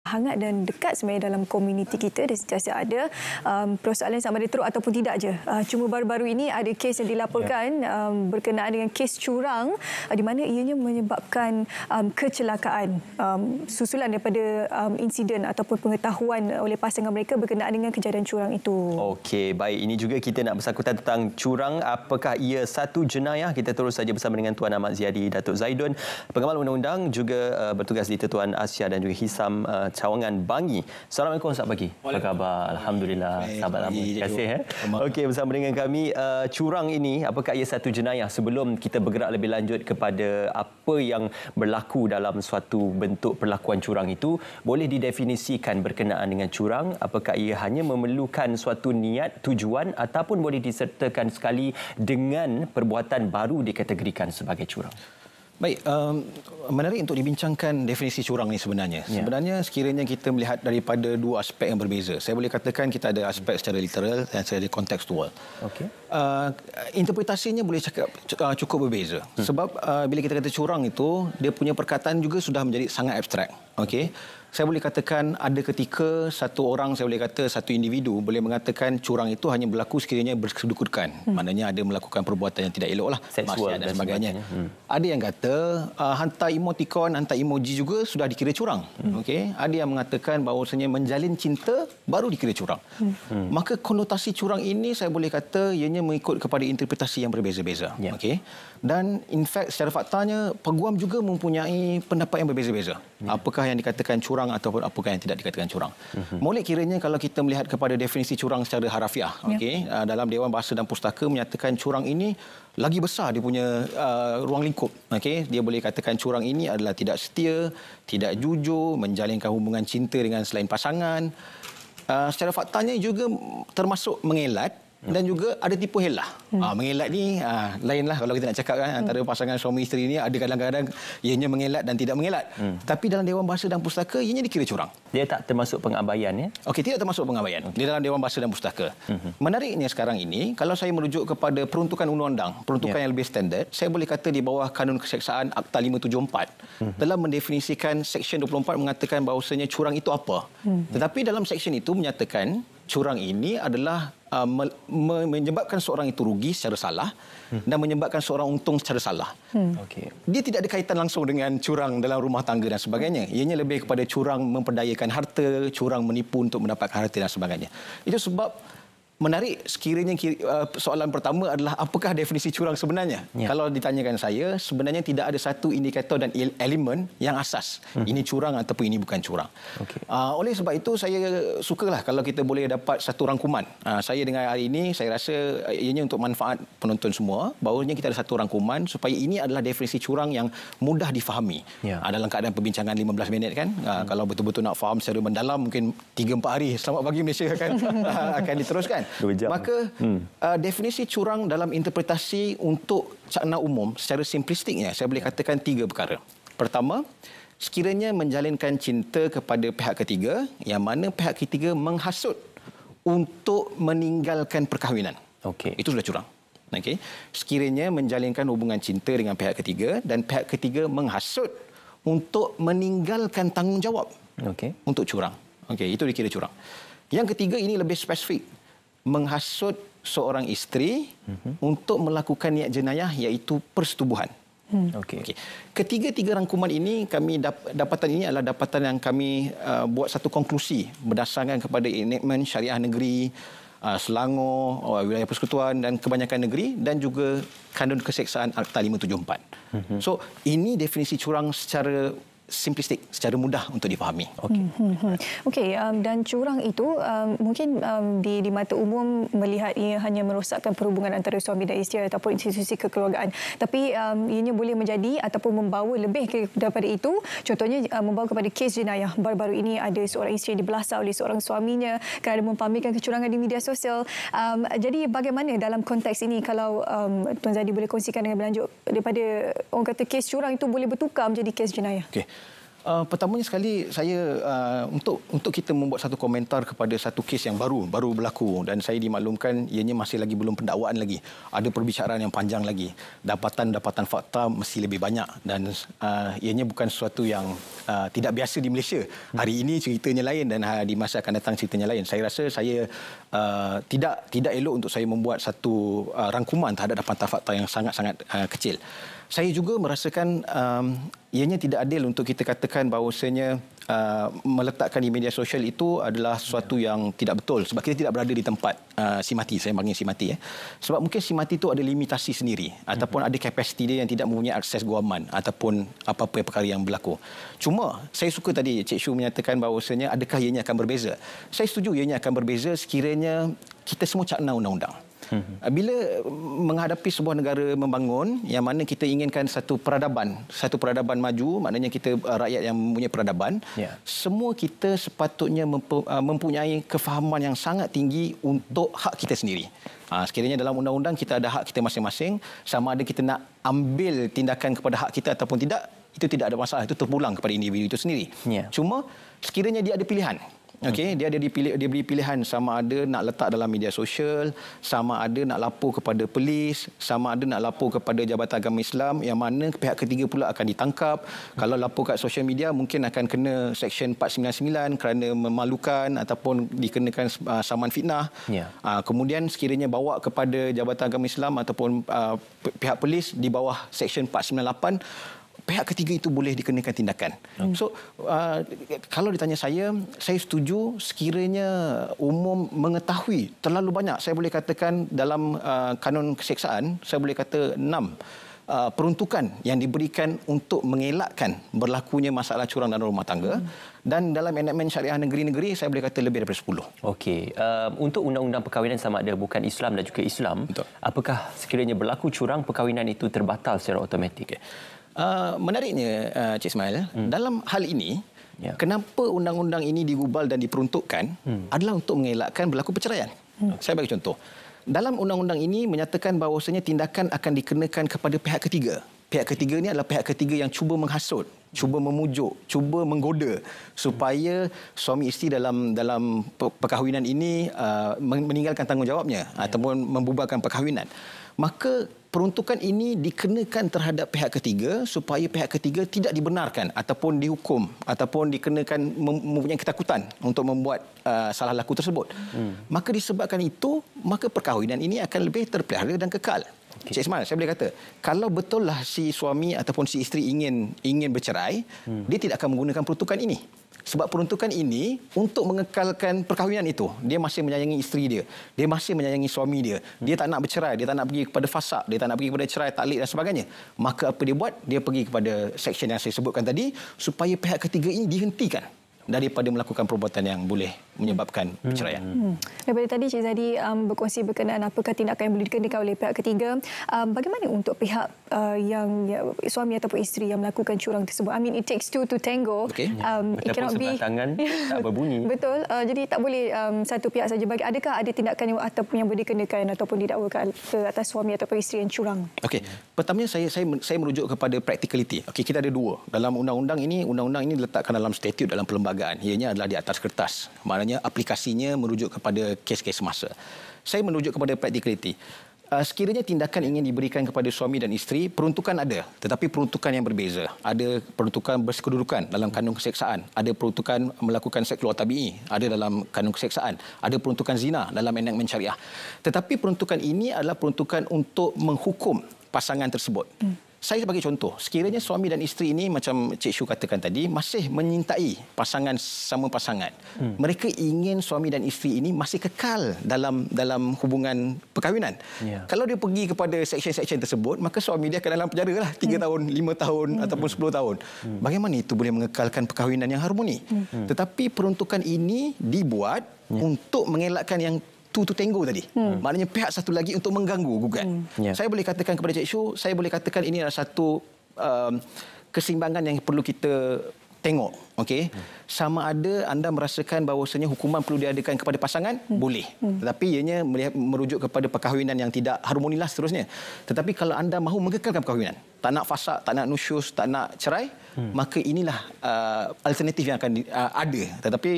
hangat dan dekat sebenarnya dalam komuniti kita dan sentiasa ada persoalan sama ada teruk ataupun tidak je. Cuma baru-baru ini ada kes yang dilaporkan berkenaan dengan kes curang di mana ianya menyebabkan kecelakaan susulan daripada insiden ataupun pengetahuan oleh pasangan mereka berkenaan dengan kejadian curang itu. Okey, baik. Ini juga kita nak bersangkutan tentang curang. Apakah ia satu jenayah? Kita terus saja bersama dengan Tuan Ahmad Ziadi Datuk Zaidun, pengamal undang-undang, juga bertugas di Tetuan Asia dan juga Hisam Cawangan Bangi. Assalamualaikum, selamat pagi. Apa khabar? Alhamdulillah. Sahabat lama. Terima kasih. Okey, bersama dengan kami. Curang ini, apakah ia satu jenayah? Sebelum kita bergerak lebih lanjut kepada apa yang berlaku dalam suatu bentuk perlakuan curang itu, boleh didefinisikan berkenaan dengan curang? Apakah ia hanya memerlukan suatu niat, tujuan, ataupun boleh disertakan sekali dengan perbuatan baru dikategorikan sebagai curang? Baik, menarik untuk dibincangkan definisi curang ni sebenarnya. Sebenarnya sekiranya kita melihat daripada dua aspek yang berbeza. Saya boleh katakan kita ada aspek secara literal dan secara kontekstual. Okey. Interpretasinya boleh cakap cukup berbeza. Sebab bila kita kata curang itu, dia punya perkataan juga sudah menjadi sangat abstrak. Okey. Saya boleh katakan ada ketika satu orang, saya boleh kata satu individu boleh mengatakan curang itu hanya berlaku sekiranya berkedudukan. Maknanya ada melakukan perbuatan yang tidak elok lah, seksual dan sebagainya. Ada yang kata hantar emotikon, hantar emoji juga sudah dikira curang. Okey. Ada yang mengatakan bahawasanya menjalin cinta baru dikira curang. Maka konotasi curang ini saya boleh kata ianya mengikut kepada interpretasi yang berbeza-beza. Okey. Dan in fact secara faktanya peguam juga mempunyai pendapat yang berbeza-beza. Apakah yang dikatakan curang ataupun apakah yang tidak dikatakan curang. Molek kiranya kalau kita melihat kepada definisi curang secara harafiah, okey, dalam Dewan Bahasa dan Pustaka menyatakan curang ini lagi besar dia punya ruang lingkup. Okey, dia boleh katakan curang ini adalah tidak setia, tidak jujur, menjalinkan hubungan cinta dengan selain pasangan. Secara faktanya juga termasuk mengelat dan juga ada tipu helah. Mengelat ni lainlah kalau kita nak cakap kan, antara pasangan suami isteri ni ada kadang-kadang ianya mengelat dan tidak mengelat. Tapi dalam Dewan Bahasa dan Pustaka ianya dikira curang. Dia tak termasuk pengabaian ya? Okey, tidak termasuk pengabaian di dalam Dewan Bahasa dan Pustaka. Menariknya sekarang ini kalau saya merujuk kepada peruntukan undang-undang, peruntukan yang lebih standard, saya boleh kata di bawah Kanun Keseksaan Akta 574 telah mendefinisikan Seksyen 24 mengatakan bahawasanya curang itu apa. Tetapi dalam seksyen itu menyatakan curang ini adalah menyebabkan seorang itu rugi secara salah dan menyebabkan seorang untung secara salah. Okey. Dia tidak ada kaitan langsung dengan curang dalam rumah tangga dan sebagainya. Ianya lebih kepada curang memperdayakan harta, curang menipu untuk mendapatkan harta dan sebagainya. Itu sebab menarik sekiranya soalan pertama adalah apakah definisi curang sebenarnya? Kalau ditanyakan saya, sebenarnya tidak ada satu indikator dan elemen yang asas. Ini curang ataupun ini bukan curang. Okay. Oleh sebab itu, saya sukalah kalau kita boleh dapat satu rangkuman. Saya dengan hari ini, saya rasa ianya untuk manfaat penonton semua, bahawanya kita ada satu rangkuman supaya ini adalah definisi curang yang mudah difahami. Dalam keadaan perbincangan 15 minit kan, kalau betul-betul nak faham secara mendalam, mungkin 3-4 hari. Selamat pagi Malaysia akan diteruskan. Maka definisi curang dalam interpretasi untuk cakna umum secara simplistiknya saya boleh katakan 3 perkara. Pertama, sekiranya menjalinkan cinta kepada pihak ketiga yang mana pihak ketiga menghasut untuk meninggalkan perkahwinan. Okey. Itu sudah curang. Okey. Sekiranya menjalinkan hubungan cinta dengan pihak ketiga dan pihak ketiga menghasut untuk meninggalkan tanggungjawab. Okey. Untuk curang. Okey, itu dikira curang. Yang ketiga ini lebih spesifik. Menghasut seorang isteri untuk melakukan niat jenayah iaitu persetubuhan. Okey. Ketiga-tiga rangkuman ini dapatan ini adalah dapatan yang kami buat satu konklusi berdasarkan kepada enactment syariah negeri, Selangor, wilayah persekutuan dan kebanyakan negeri dan juga Kanun Keseksaan Akta 574. So ini definisi curang secara simplistik, secara mudah untuk dipahami. Okey, dan curang itu mungkin di mata umum melihat ia hanya merosakkan perhubungan antara suami dan isteri ataupun institusi kekeluargaan. Tapi ianya boleh menjadi ataupun membawa lebih daripada itu. Contohnya membawa kepada kes jenayah. Baru-baru ini ada seorang isteri dibelasah oleh seorang suaminya kerana mempamerkan kecurangan di media sosial. Jadi bagaimana dalam konteks ini kalau Tuan Zadi boleh kongsikan dengan berlanjut daripada orang kata kes curang itu boleh bertukar menjadi kes jenayah? Okey. Pertamanya sekali saya untuk kita membuat satu komentar kepada satu kes yang baru berlaku dan saya dimaklumkan ianya masih lagi belum pendakwaan lagi. Ada perbicaraan yang panjang lagi. Dapatan fakta mesti lebih banyak dan ianya bukan sesuatu yang tidak biasa di Malaysia. Hari ini ceritanya lain dan di masa akan datang ceritanya lain. Saya rasa saya tidak elok untuk saya membuat satu rangkuman terhadap dapatan fakta yang sangat-sangat kecil. Saya juga merasakan ianya tidak adil untuk kita katakan bahawasanya meletakkan di media sosial itu adalah sesuatu yang tidak betul sebab kita tidak berada di tempat si mati, saya panggil si mati. Sebab mungkin si mati itu ada limitasi sendiri ataupun ada kapasiti dia yang tidak mempunyai akses guaman ataupun apa-apa perkara yang berlaku. Cuma saya suka tadi Cik Shu menyatakan bahawasanya adakah ianya akan berbeza. Saya setuju ianya akan berbeza sekiranya kita semua cakna undang-undang. Bila menghadapi sebuah negara membangun yang mana kita inginkan satu peradaban maju, maknanya kita rakyat yang mempunyai peradaban, semua kita sepatutnya mempunyai kefahaman yang sangat tinggi untuk hak kita sendiri. Sekiranya dalam undang-undang kita ada hak kita masing-masing, sama ada kita nak ambil tindakan kepada hak kita ataupun tidak, itu tidak ada masalah, itu terpulang kepada individu itu sendiri. Cuma sekiranya dia ada pilihan. Okey, dia beri pilihan sama ada nak letak dalam media sosial, sama ada nak lapor kepada polis, sama ada nak lapor kepada Jabatan Agama Islam yang mana pihak ketiga pula akan ditangkap. Kalau lapor kat social media mungkin akan kena Seksyen 499 kerana memalukan ataupun dikenakan saman fitnah. Kemudian sekiranya bawa kepada Jabatan Agama Islam ataupun pihak polis di bawah Seksyen 498, pihak ketiga itu boleh dikenakan tindakan. So, kalau ditanya saya setuju sekiranya umum mengetahui terlalu banyak. Saya boleh katakan dalam kanun keseksaan, saya boleh kata 6 peruntukan yang diberikan untuk mengelakkan berlakunya masalah curang dalam rumah tangga. Dan dalam enakmen syariah negeri-negeri, saya boleh kata lebih daripada 10. Okey. Untuk undang-undang perkahwinan sama ada bukan Islam dan juga Islam, apakah sekiranya berlaku curang, perkahwinan itu terbatal secara automatik? Menariknya, Cik Ismail, dalam hal ini, kenapa undang-undang ini digubal dan diperuntukkan adalah untuk mengelakkan berlaku perceraian. Saya bagi contoh. Dalam undang-undang ini menyatakan bahawasanya tindakan akan dikenakan kepada pihak ketiga. Pihak ketiga ini adalah pihak ketiga yang cuba menghasut, cuba memujuk, cuba menggoda supaya suami isteri dalam perkahwinan ini meninggalkan tanggungjawabnya ataupun membubarkan perkahwinan. Maka peruntukan ini dikenakan terhadap pihak ketiga supaya pihak ketiga tidak dibenarkan ataupun dihukum ataupun dikenakan mempunyai ketakutan untuk membuat salah laku tersebut. Maka disebabkan itu, maka perkahwinan ini akan lebih terpelihara dan kekal. Cik Ismail, saya boleh kata, kalau betullah si suami ataupun si isteri ingin bercerai, dia tidak akan menggunakan peruntukan ini. Sebab peruntukan ini untuk mengekalkan perkahwinan itu. Dia masih menyayangi isteri dia. Dia masih menyayangi suami dia. Dia tak nak bercerai. Dia tak nak pergi kepada fasaq. Dia tak nak pergi kepada cerai, taklik dan sebagainya. Maka apa dia buat? Dia pergi kepada seksyen yang saya sebutkan tadi supaya pihak ketiga ini dihentikan daripada melakukan perbuatan yang boleh menyebabkan perceraian. Daripada tadi Cik Zadi berkongsi berkenaan apakah tindakan yang boleh dikenakan oleh pihak ketiga. Bagaimana untuk pihak yang suami ataupun isteri yang melakukan curang tersebut? I mean, it takes two to tango. It cannot be tangan tak berbunyi. Betul. Jadi tak boleh satu pihak saja. Adakah ada tindakan yang boleh dikenakan ataupun didakwakan ke atas suami ataupun isteri yang curang? Okey. Pertamanya saya merujuk kepada practicality. Okey, kita ada dua. Dalam undang-undang ini diletakkan dalam statut dalam perlembagaan. Ianya adalah di atas kertas. Maknanya aplikasinya merujuk kepada kes-kes semasa. Saya merujuk kepada practicality. Sekiranya tindakan ingin diberikan kepada suami dan isteri, peruntukan ada, tetapi peruntukan yang berbeza. Ada peruntukan bersekedudukan dalam kanun keseksaan, ada peruntukan melakukan seks luar tabi'i, ada dalam kanun keseksaan, ada peruntukan zina dalam enakmen syariah. Tetapi peruntukan ini adalah peruntukan untuk menghukum pasangan tersebut. Saya bagi contoh, sekiranya suami dan isteri ini macam Cik Shu katakan tadi masih menyintai sama pasangan. Mereka ingin suami dan isteri ini masih kekal dalam hubungan perkahwinan. Kalau dia pergi kepada seksyen-seksyen tersebut, maka suami dia akan dalam penjara lah 3 tahun, 5 tahun ataupun 10 tahun. Bagaimana itu boleh mengekalkan perkahwinan yang harmoni? Tetapi peruntukan ini dibuat untuk mengelakkan yang to tango tadi. Maknanya pihak satu lagi untuk mengganggu gugat. Saya boleh katakan kepada Cik Shu, saya boleh katakan ini adalah satu keseimbangan yang perlu kita tengok. Okey. Sama ada anda merasakan bahawasanya hukuman perlu diadakan kepada pasangan, boleh. Tetapi ianya merujuk kepada perkahwinan yang tidak harmonilah seterusnya. Tetapi kalau anda mahu mengekalkan perkahwinan, tak nak fasak, tak nak nusyus, tak nak cerai, maka inilah alternatif yang akan ada. Tetapi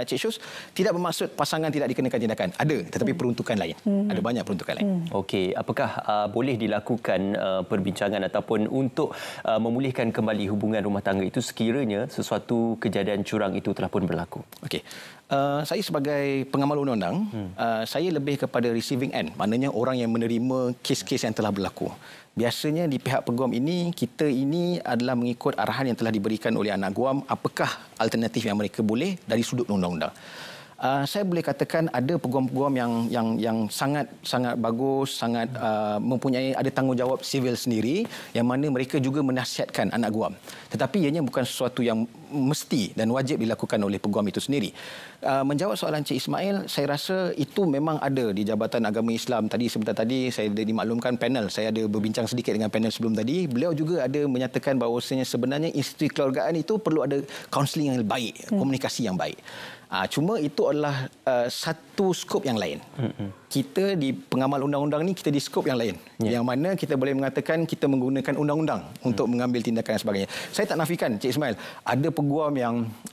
Cik Syus, tidak bermaksud pasangan tidak dikenakan tindakan. Ada, tetapi peruntukan lain. Ada banyak peruntukan lain. Okey, apakah boleh dilakukan perbincangan ataupun untuk memulihkan kembali hubungan rumah tangga itu sekiranya sesuatu kejadian curang itu telah pun berlaku? Okey. Saya sebagai pengamal undang-undang, saya lebih kepada receiving end. Maknanya orang yang menerima kes-kes yang telah berlaku. Biasanya di pihak peguam ini, kita ini adalah mengikut arahan yang telah diberikan oleh anak guam, apakah alternatif yang mereka boleh dari sudut undang-undang. Saya boleh katakan ada peguam-peguam yang sangat bagus, sangat mempunyai ada tanggungjawab sivil sendiri yang mana mereka juga menasihatkan anak guam. Tetapi ianya bukan sesuatu yang mesti dan wajib dilakukan oleh peguam itu sendiri. Menjawab soalan Cik Ismail, saya rasa itu memang ada di Jabatan Agama Islam. Sebentar tadi saya dimaklumkan panel, saya ada berbincang sedikit dengan panel sebelum tadi. Beliau juga ada menyatakan bahawasanya sebenarnya institusi kekeluargaan itu perlu ada kaunseling yang baik, komunikasi yang baik. Cuma itu adalah satu skop yang lain. Kita di pengamal undang-undang ni, kita di skop yang lain. Yang mana kita boleh mengatakan kita menggunakan undang-undang untuk mengambil tindakan dan sebagainya. Saya tak nafikan, Cik Ismail, ada peguam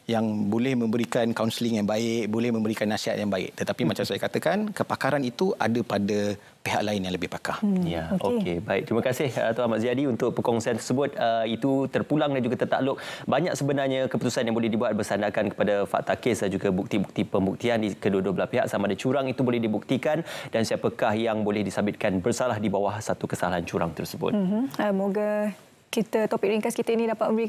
yang boleh memberikan kaunseling yang baik, boleh memberikan nasihat yang baik. Tetapi macam saya katakan, kepakaran itu ada pada pihak lain yang lebih pakar. Ya, okey. Baik, terima kasih Tuan Ahmad Ziadi untuk perkongsian tersebut. Itu terpulang dan juga tertakluk. Banyak sebenarnya keputusan yang boleh dibuat bersandarkan kepada fakta kes dan juga bukti-bukti pembuktian di kedua-dua belah pihak. Sama ada curang itu boleh dibuktikan dan siapakah yang boleh disabitkan bersalah di bawah satu kesalahan curang tersebut. Moga topik ringkas kita ini dapat memberi